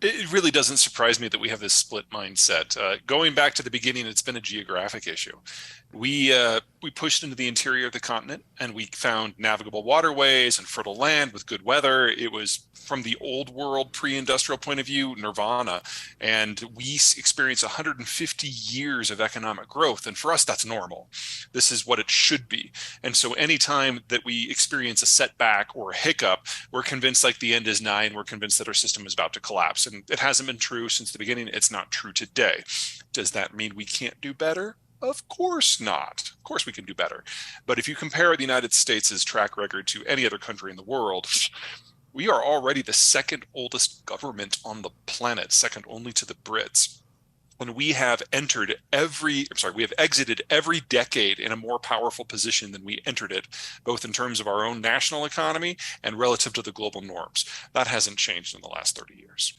It really doesn't surprise me that we have this split mindset. Going back to the beginning, it's been a geographic issue. We pushed into the interior of the continent and we found navigable waterways and fertile land with good weather. It was from the old world pre-industrial point of view, nirvana, and we experienced 150 years of economic growth. And for us, that's normal. This is what it should be. And so anytime that we experience a setback or a hiccup, we're convinced like the end is nigh, and we're convinced that our system is about to collapse. And it hasn't been true since the beginning. It's not true today. Does that mean we can't do better? Of course not. Of course we can do better. But if you compare the United States' track record to any other country in the world, we are already the second oldest government on the planet, second only to the Brits. And we have we have exited every decade in a more powerful position than we entered it, both in terms of our own national economy and relative to the global norms. That hasn't changed in the last 30 years.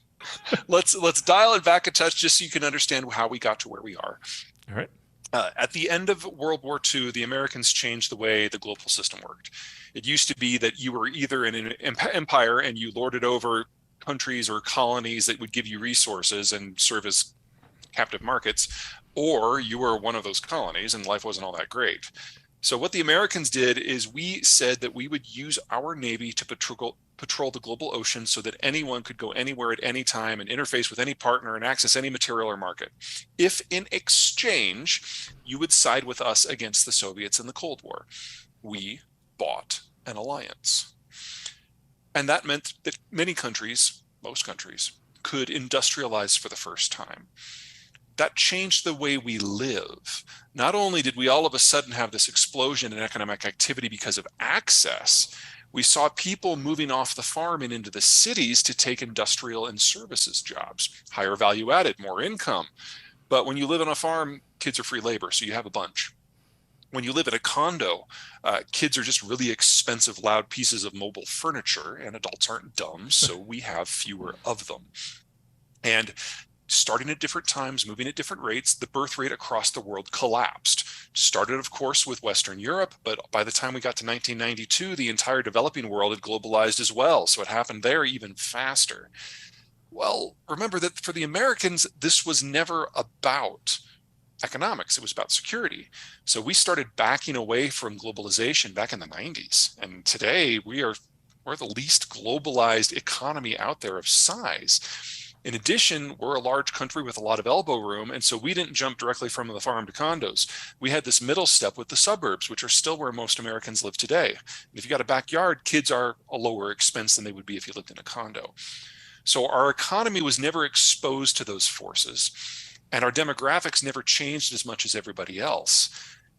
Let's dial it back a touch just so you can understand how we got to where we are. All right. At the end of World War II, the Americans changed the way the global system worked. It used to be that you were either in an empire and you lorded over countries or colonies that would give you resources and serve as captive markets, or you were one of those colonies and life wasn't all that great. So what the Americans did is we said that we would use our Navy to patrol the global ocean so that anyone could go anywhere at any time and interface with any partner and access any material or market. If in exchange, you would side with us against the Soviets in the Cold War, we bought an alliance. And that meant that many countries, most countries, could industrialize for the first time. That changed the way we live. Not only did we all of a sudden have this explosion in economic activity because of access, we saw people moving off the farm and into the cities to take industrial and services jobs, higher value added, more income. But when you live on a farm, kids are free labor, so you have a bunch. When you live in a condo, kids are just really expensive, loud pieces of mobile furniture, and adults aren't dumb, so we have fewer of them. And starting at different times, moving at different rates, the birth rate across the world collapsed. Started, of course, with Western Europe, but by the time we got to 1992, the entire developing world had globalized as well. So it happened there even faster. Well, remember that for the Americans, this was never about economics. It was about security. So we started backing away from globalization back in the 90s. And today we're the least globalized economy out there of size. In addition, we're a large country with a lot of elbow room, and so we didn't jump directly from the farm to condos. We had this middle step with the suburbs, which are still where most Americans live today. And if you got a backyard, kids are a lower expense than they would be if you lived in a condo. So our economy was never exposed to those forces, and our demographics never changed as much as everybody else.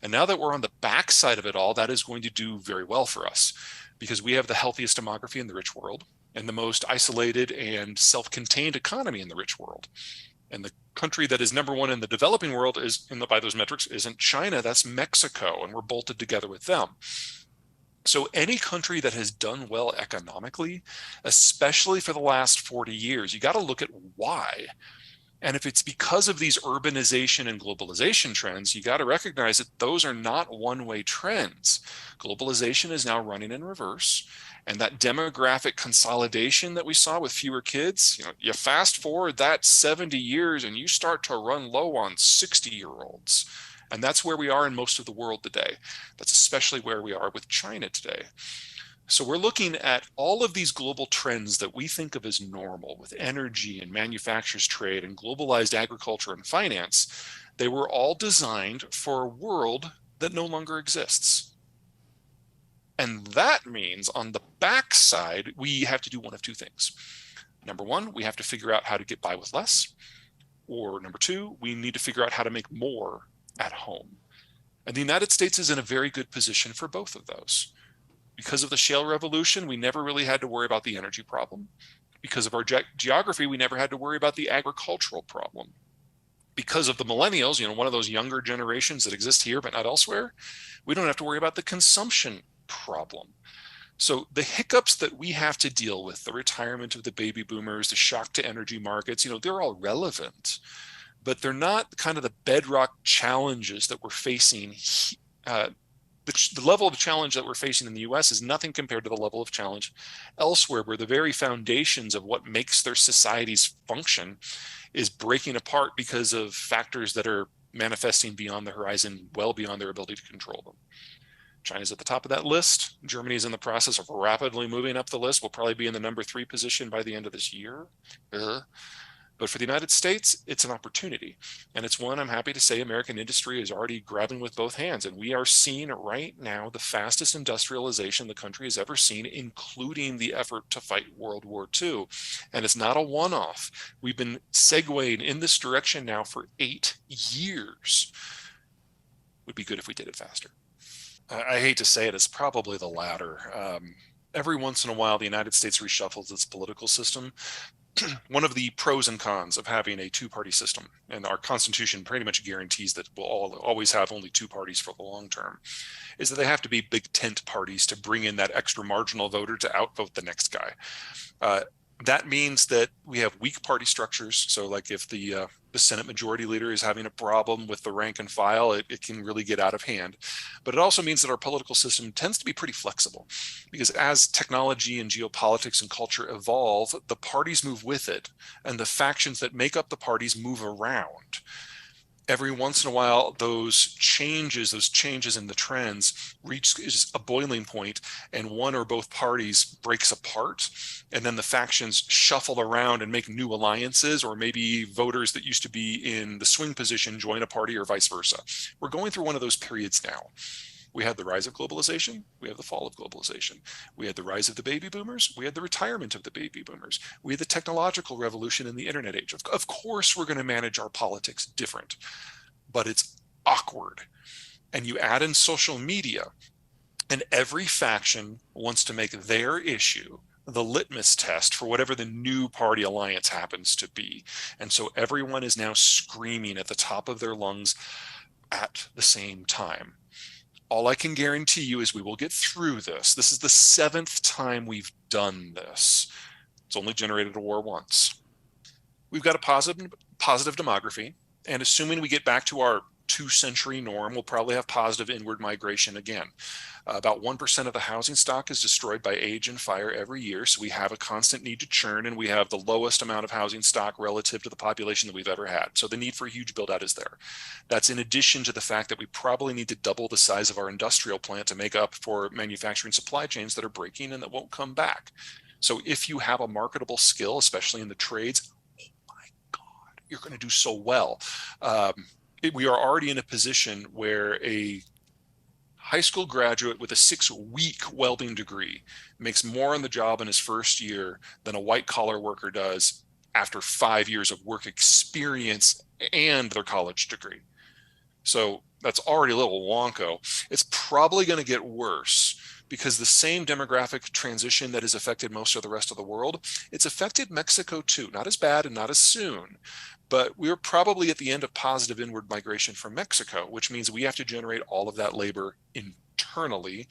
And now that we're on the backside of it all, that is going to do very well for us because we have the healthiest demography in the rich world and the most isolated and self-contained economy in the rich world. And the country that is number one in the developing world is, by those metrics, isn't China, that's Mexico, and we're bolted together with them. So any country that has done well economically, especially for the last 40 years, you got to look at why. And if it's because of these urbanization and globalization trends, you got to recognize that those are not one-way trends. Globalization is now running in reverse. And that demographic consolidation that we saw with fewer kids, you fast forward that 70 years and you start to run low on 60-year-olds. And that's where we are in most of the world today. That's especially where we are with China today. So we're looking at all of these global trends that we think of as normal with energy and manufacturers trade and globalized agriculture and finance. They were all designed for a world that no longer exists. And that means on the backside, we have to do one of two things. Number one, we have to figure out how to get by with less. Or number two, we need to figure out how to make more at home. And the United States is in a very good position for both of those. Because of the shale revolution, we never really had to worry about the energy problem. Because of our geography, we never had to worry about the agricultural problem. Because of the millennials, one of those younger generations that exist here but not elsewhere, we don't have to worry about the consumption problem. So the hiccups that we have to deal with, the retirement of the baby boomers, the shock to energy markets, they're all relevant, but they're not kind of the bedrock challenges that we're facing the level of challenge that we're facing in the US is nothing compared to the level of challenge elsewhere, where the very foundations of what makes their societies function is breaking apart because of factors that are manifesting beyond the horizon, well beyond their ability to control them. China's at the top of that list. Germany is in the process of rapidly moving up the list. We'll probably be in the number 3 position by the end of this year. But for the United States, it's an opportunity. And it's one I'm happy to say American industry is already grabbing with both hands. And we are seeing right now the fastest industrialization the country has ever seen, including the effort to fight World War II. And it's not a one-off. We've been segueing in this direction now for 8 years. Would be good if we did it faster. I hate to say it, it's probably the latter. Every once in a while, the United States reshuffles its political system. One of the pros and cons of having a two-party system, and our Constitution pretty much guarantees that we'll always have only 2 parties for the long term, is that they have to be big tent parties to bring in that extra marginal voter to outvote the next guy. That means that we have weak party structures. So like if the Senate majority leader is having a problem with the rank and file, it can really get out of hand. But it also means that our political system tends to be pretty flexible, because as technology and geopolitics and culture evolve, the parties move with it, and the factions that make up the parties move around. Every once in a while, those changes in the trends reach a boiling point, and one or both parties breaks apart, and then the factions shuffle around and make new alliances, or maybe voters that used to be in the swing position join a party, or vice versa. We're going through one of those periods now. We had the rise of globalization. We have the fall of globalization. We had the rise of the baby boomers. We had the retirement of the baby boomers. We had the technological revolution in the internet age. Of course, we're going to manage our politics different, but it's awkward. And you add in social media, and every faction wants to make their issue the litmus test for whatever the new party alliance happens to be. And so everyone is now screaming at the top of their lungs at the same time. All I can guarantee you is we will get through this. This is the 7th time we've done this. It's only generated a war once. We've got a positive demography, and assuming we get back to our 2-century norm, we'll probably have positive inward migration again. About 1% of the housing stock is destroyed by age and fire every year, so we have a constant need to churn, and we have the lowest amount of housing stock relative to the population that we've ever had. So the need for a huge build out is there. That's in addition to the fact that we probably need to double the size of our industrial plant to make up for manufacturing supply chains that are breaking and that won't come back. So if you have a marketable skill, especially in the trades, oh my God, you're going to do so well. We are already in a position where a high school graduate with a 6-week welding degree makes more on the job in his first year than a white collar worker does after 5 years of work experience and their college degree. So that's already a little wonko. It's probably going to get worse, because the same demographic transition that has affected most of the rest of the world, it's affected Mexico too. Not as bad and not as soon, but we're probably at the end of positive inward migration from Mexico, which means we have to generate all of that labor internally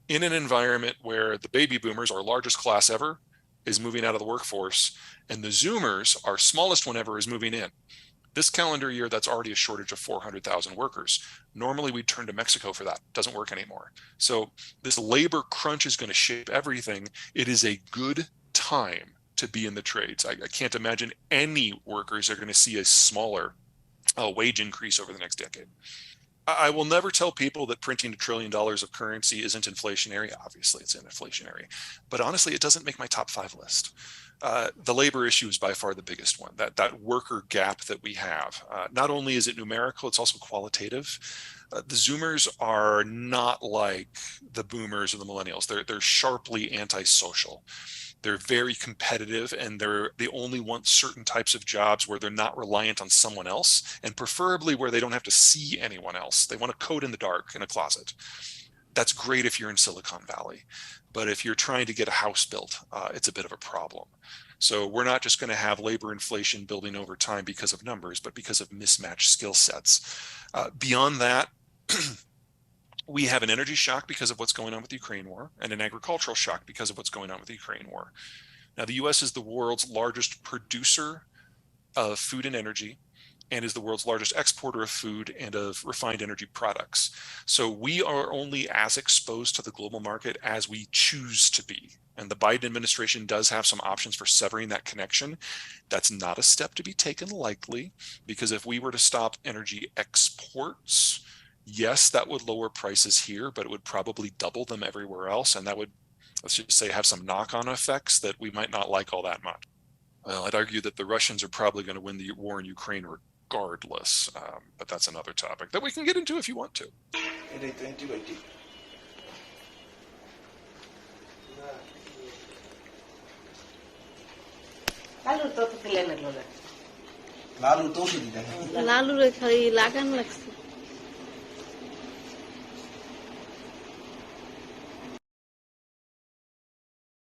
in an environment where the baby boomers, our largest class ever, is moving out of the workforce, and the Zoomers, our smallest one ever, is moving in. This calendar year, that's already a shortage of 400,000 workers. Normally, we'd turn to Mexico for that. Doesn't work anymore. So this labor crunch is going to shape everything. It is a good time to be in the trades. I can't imagine any workers are going to see a smaller wage increase over the next decade. I will never tell people that printing $1 trillion of currency isn't inflationary. Obviously, it's inflationary. But honestly, it doesn't make my top 5 list. The labor issue is by far the biggest one, that worker gap that we have. Not only is it numerical, it's also qualitative. The Zoomers are not like the boomers or the millennials. They're sharply antisocial. They're very competitive, and they only want certain types of jobs where they're not reliant on someone else, and preferably where they don't have to see anyone else. They want to code in the dark in a closet. That's great if you're in Silicon Valley, but if you're trying to get a house built, it's a bit of a problem. So we're not just going to have labor inflation building over time because of numbers, but because of mismatched skill sets. Beyond that, we have an energy shock because of what's going on with the Ukraine war, and an agricultural shock because of what's going on with the Ukraine war. Now, the US is the world's largest producer of food and energy, and is the world's largest exporter of food and of refined energy products. So we are only as exposed to the global market as we choose to be. And the Biden administration does have some options for severing that connection. That's not a step to be taken lightly, because if we were to stop energy exports, yes, that would lower prices here, but it would probably double them everywhere else. And that would, let's just say, have some knock-on effects that we might not like all that much. Well, I'd argue that the Russians are probably going to win the war in Ukraine regardless, but that's another topic that we can get into if you want to. Lalu তো লাগান লাগছে